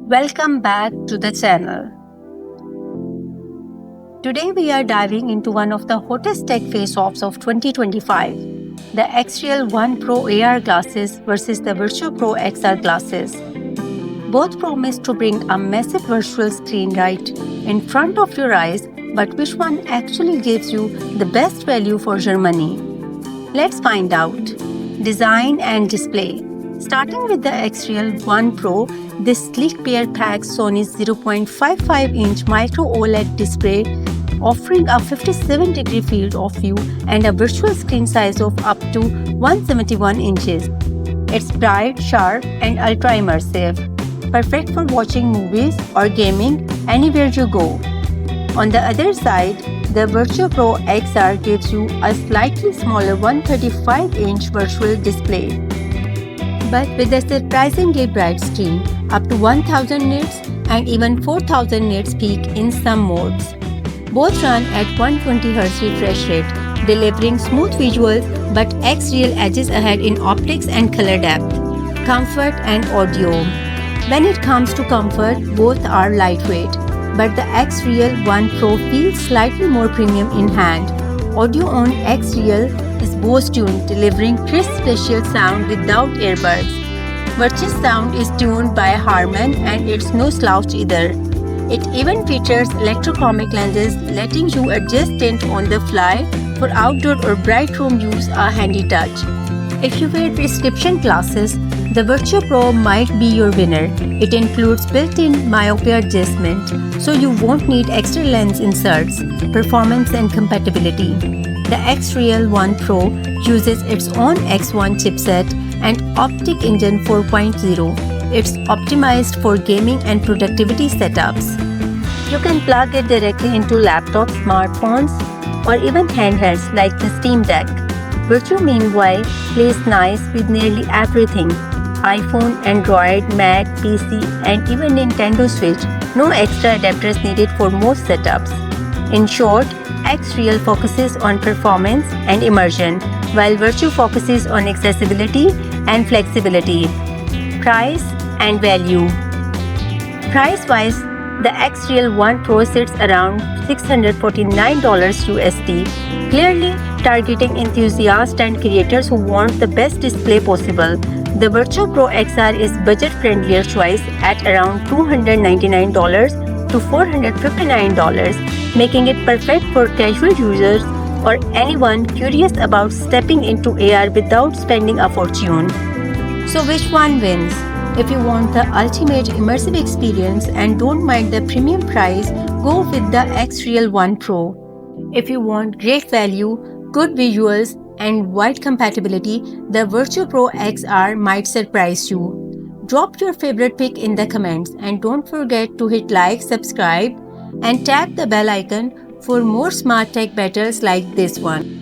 Welcome back to the channel. Today we are diving into one of the hottest tech face-offs of 2025, the Xreal One Pro AR glasses versus the Virtuo Pro XR glasses. Both promise to bring a massive virtual screen right in front of your eyes, but which one actually gives you the best value for your money? Let's find out. Design and display. Starting with the Xreal One Pro, this sleek pair packs Sony's 0.55-inch micro OLED display, offering a 57-degree field of view and a virtual screen size of up to 171 inches. It's bright, sharp, and ultra-immersive, perfect for watching movies or gaming anywhere you go. On the other side, the Virtuo Pro XR gives you a slightly smaller 135-inch virtual display, but with a surprisingly bright screen, up to 1000 nits and even 4000 nits peak in some modes. Both run at 120Hz refresh rate, delivering smooth visuals, but Xreal edges ahead in optics and color depth, comfort and audio. When it comes to comfort, both are lightweight, but the Xreal One Pro feels slightly more premium in hand. Audio on Xreal is Bose tuned, delivering crisp spatial sound without earbuds. Virtu's sound is tuned by Harman and it's no slouch either. It even features electrochromic lenses, letting you adjust tint on the fly. For outdoor or bright room use, a handy touch. If you wear prescription glasses, the Virtuo Pro might be your winner. It includes built-in myopia adjustment, so you won't need extra lens inserts. Performance and compatibility. The Xreal One Pro uses its own X1 chipset and Optic Engine 4.0. It's optimized for gaming and productivity setups. You can plug it directly into laptops, smartphones, or even handhelds like the Steam Deck. Virtuo, meanwhile, plays nice with nearly everything: iPhone, Android, Mac, PC, and even Nintendo Switch. No extra adapters needed for most setups. In short, Xreal focuses on performance and immersion, while Virtuo focuses on accessibility and flexibility. Price and value. Price-wise, the Xreal One Pro sits around $649 USD, clearly targeting enthusiasts and creators who want the best display possible. The Virtuo Pro XR is budget-friendlier choice at around $299 to $459, making it perfect for casual users or anyone curious about stepping into AR without spending a fortune. So which one wins? If you want the ultimate immersive experience and don't mind the premium price, go with the Xreal One Pro. If you want great value, good visuals, and wide compatibility, the Virtuo Pro XR might surprise you. Drop your favorite pick in the comments and don't forget to hit like, subscribe, and tap the bell icon for more smart tech battles like this one.